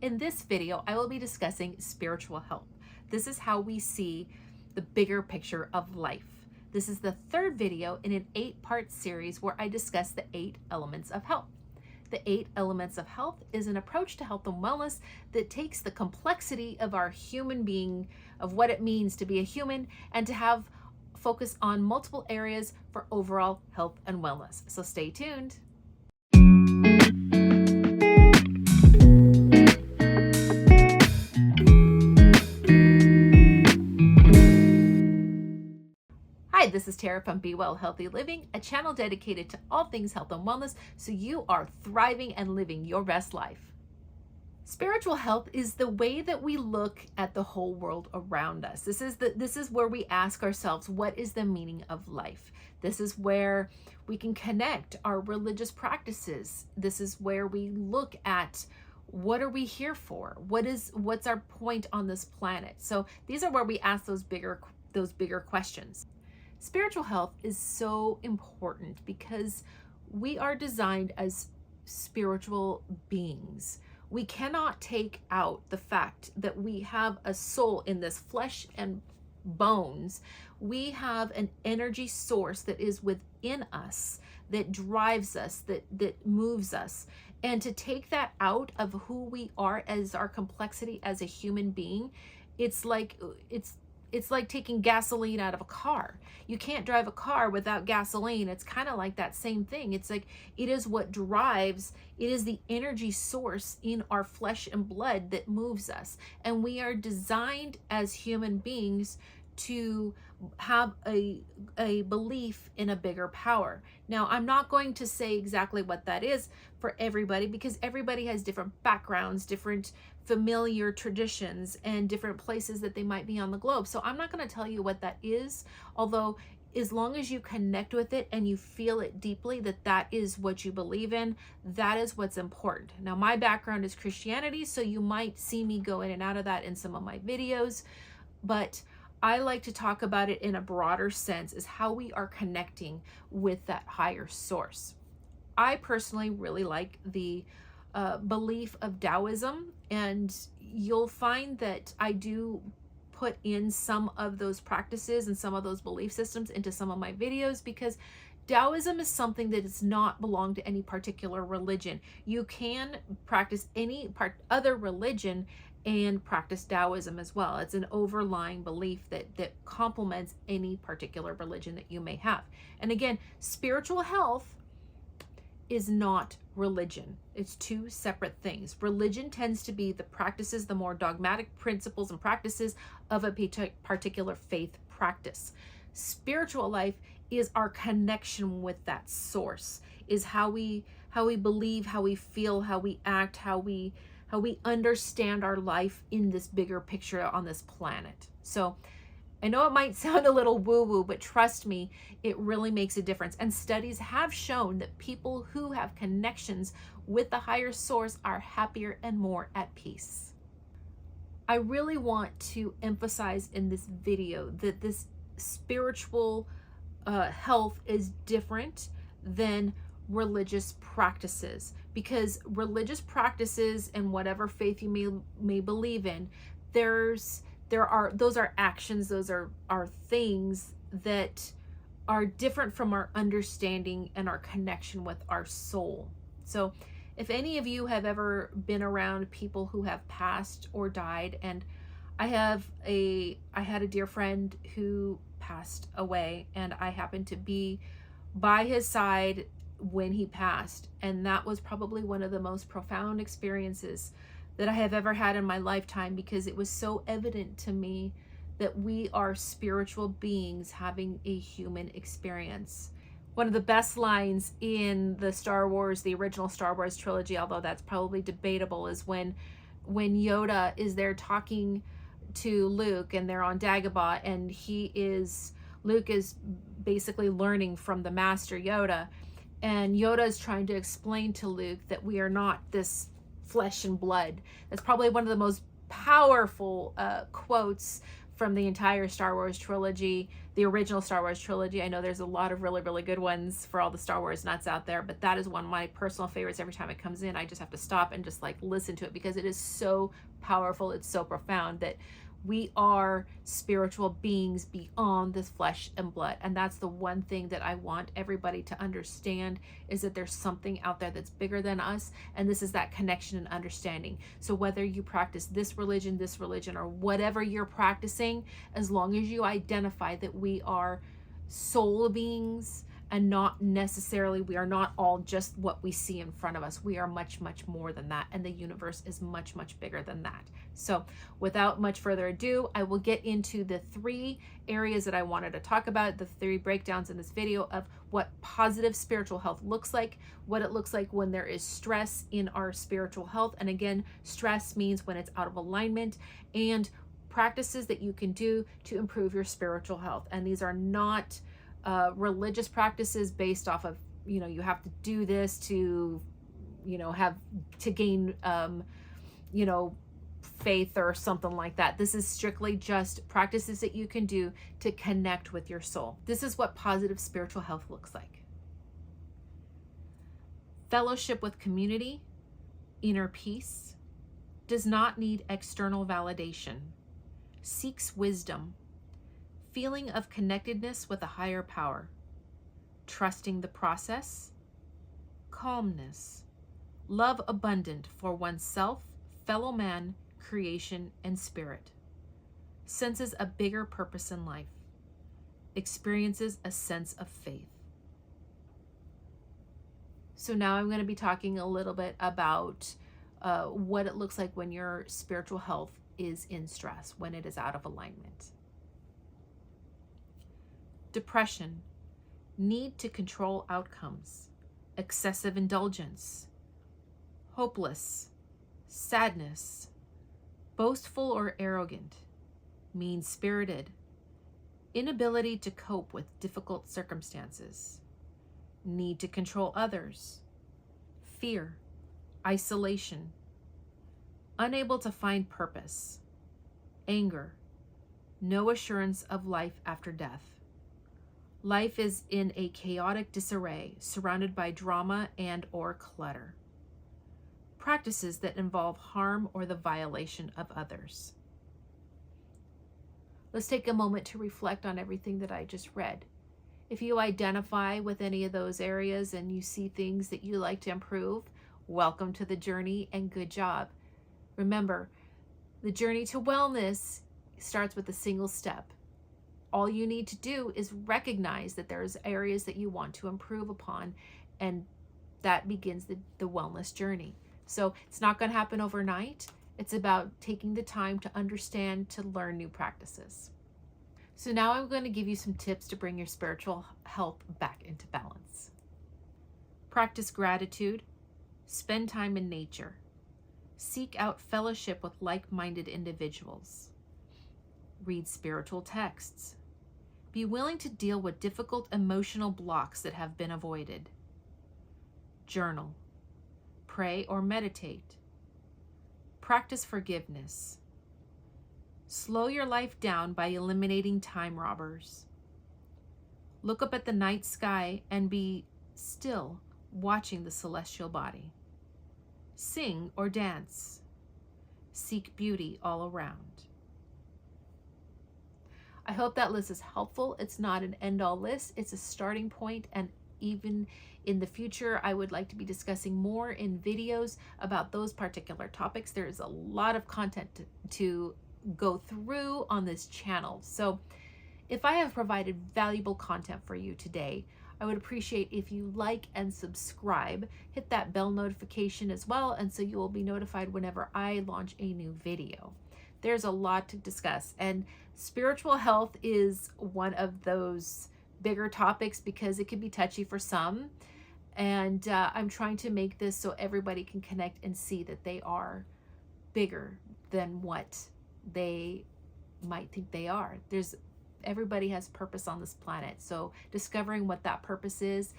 In this video, I will be discussing spiritual health. This is how we see the bigger picture of life. This is the third video in an 8-part series where I discuss the 8 elements of health. The 8 elements of health is an approach to health and wellness that takes the complexity of our human being, of what it means to be a human, and to have focus on multiple areas for overall health and wellness. So stay tuned. Hi, this is Tara from Be Well Healthy Living, a channel dedicated to all things health and wellness so you are thriving and living your best life. Spiritual health is the way that we look at the whole world around us. This is where we ask ourselves, what is the meaning of life? This is where we can connect our religious practices. This is where we look at what are we here for? What's our point on this planet? So these are where we ask those bigger questions. Spiritual health is so important because we are designed as spiritual beings. We cannot take out the fact that we have a soul in this flesh and bones. We have an energy source that is within us, that drives us, that moves us. And to take that out of who we are as our complexity as a human being, it's like taking gasoline out of a car. You can't drive a car without gasoline. It's kind of like that same thing. It's like it is what drives, it is the energy source in our flesh and blood that moves us. And we are designed as human beings to have a belief in a bigger power. Now, I'm not going to say exactly what that is for everybody because everybody has different backgrounds, different familiar traditions, and different places that they might be on the globe. So I'm not going to tell you what that is, although as long as you connect with it and you feel it deeply that is what you believe in, that is what's important. Now, my background is Christianity, so you might see me go in and out of that in some of my videos, but I like to talk about it in a broader sense, is how we are connecting with that higher source. I personally really like the belief of Taoism, and you'll find that I do put in some of those practices and some of those belief systems into some of my videos, because Taoism is something that does not belong to any particular religion. You can practice any other religion and practice Taoism as well. It's an overlying belief that complements any particular religion that you may have. And again, spiritual health is not religion. It's two separate things. Religion tends to be the practices, the more dogmatic principles and practices of a particular faith practice. Spiritual life is our connection with that source, is how we believe, how we feel, how we act, how we understand our life in this bigger picture on this planet. So I know it might sound a little woo-woo, but trust me, it really makes a difference. And studies have shown that people who have connections with the higher source are happier and more at peace. I really want to emphasize in this video that this spiritual health is different than religious practices, because religious practices and whatever faith you may believe in, those are actions, those are things that are different from our understanding and our connection with our soul. So if any of you have ever been around people who have passed or died, and I had a dear friend who passed away, and I happened to be by his side when he passed, and that was probably one of the most profound experiences that I have ever had in my lifetime, because it was so evident to me that we are spiritual beings having a human experience. One of the best lines in the original Star Wars trilogy, although that's probably debatable, is when Yoda is there talking to Luke, and they're on Dagobah, and Luke is basically learning from the master Yoda, and Yoda is trying to explain to Luke that we are not this flesh and blood. That's probably one of the most powerful quotes from the entire Star Wars trilogy, the original Star Wars trilogy. I know there's a lot of really, really good ones for all the Star Wars nuts out there, but that is one of my personal favorites. Every time it comes in, I just have to stop and just like listen to it because it is so powerful. It's so profound that we are spiritual beings beyond this flesh and blood. And that's the one thing that I want everybody to understand, is that there's something out there that's bigger than us. And this is that connection and understanding. So whether you practice this religion, or whatever you're practicing, as long as you identify that we are soul beings, and not necessarily, we are not all just what we see in front of us. We are much, much more than that. And the universe is much, much bigger than that. So without much further ado, I will get into the 3 areas that I wanted to talk about, the 3 breakdowns in this video of what positive spiritual health looks like, what it looks like when there is stress in our spiritual health. And again, stress means when it's out of alignment, and practices that you can do to improve your spiritual health. And these are not religious practices based off of, you have to do this to, have to gain, faith or something like that. This is strictly just practices that you can do to connect with your soul. This is what positive spiritual health looks like. Fellowship with community, inner peace, does not need external validation, seeks wisdom, feeling of connectedness with a higher power, trusting the process, calmness, love abundant for oneself, fellow man, creation, and spirit, senses a bigger purpose in life, experiences a sense of faith. So now I'm going to be talking a little bit about what it looks like when your spiritual health is in stress, when it is out of alignment. Depression, need to control outcomes, excessive indulgence, hopeless, sadness, boastful or arrogant, mean-spirited, inability to cope with difficult circumstances, need to control others, fear, isolation, unable to find purpose, anger, no assurance of life after death. Life is in a chaotic disarray, surrounded by drama and or clutter. Practices that involve harm or the violation of others. Let's take a moment to reflect on everything that I just read. If you identify with any of those areas and you see things that you like to improve, welcome to the journey and good job. Remember, the journey to wellness starts with a single step. All you need to do is recognize that there's areas that you want to improve upon, and that begins the wellness journey. So it's not going to happen overnight. It's about taking the time to understand, to learn new practices. So now I'm going to give you some tips to bring your spiritual health back into balance. Practice gratitude. Spend time in nature. Seek out fellowship with like-minded individuals. Read spiritual texts. Be willing to deal with difficult emotional blocks that have been avoided. Journal. Pray or meditate. Practice forgiveness. Slow your life down by eliminating time robbers. Look up at the night sky and be still, watching the celestial body. Sing or dance. Seek beauty all around. I hope that list is helpful. It's not an end-all list. It's a starting point, and even in the future, I would like to be discussing more in videos about those particular topics. There is a lot of content to go through on this channel. So if I have provided valuable content for you today, I would appreciate if you like and subscribe. Hit that bell notification as well, and so you will be notified whenever I launch a new video. There's a lot to discuss, and spiritual health is one of those bigger topics because it can be touchy for some, and I'm trying to make this so everybody can connect and see that they are bigger than what they might think they are. Everybody has purpose on this planet, so discovering what that purpose is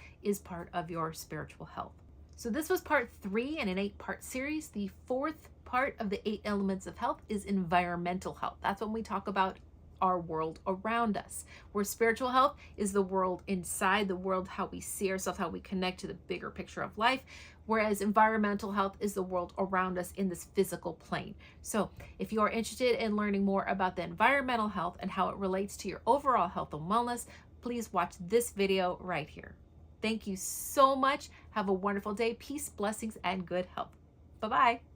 part of your spiritual health. So this was part 3 in an 8-part series. The 4th part of the 8 elements of health is environmental health. That's when we talk about our world around us. Where spiritual health is the world inside, the world how we see ourselves, how we connect to the bigger picture of life, whereas environmental health is the world around us in this physical plane. So if you are interested in learning more about the environmental health and how it relates to your overall health and wellness, please watch this video right here. Thank you so much. Have a wonderful day. Peace, blessings, and good health. Bye-bye.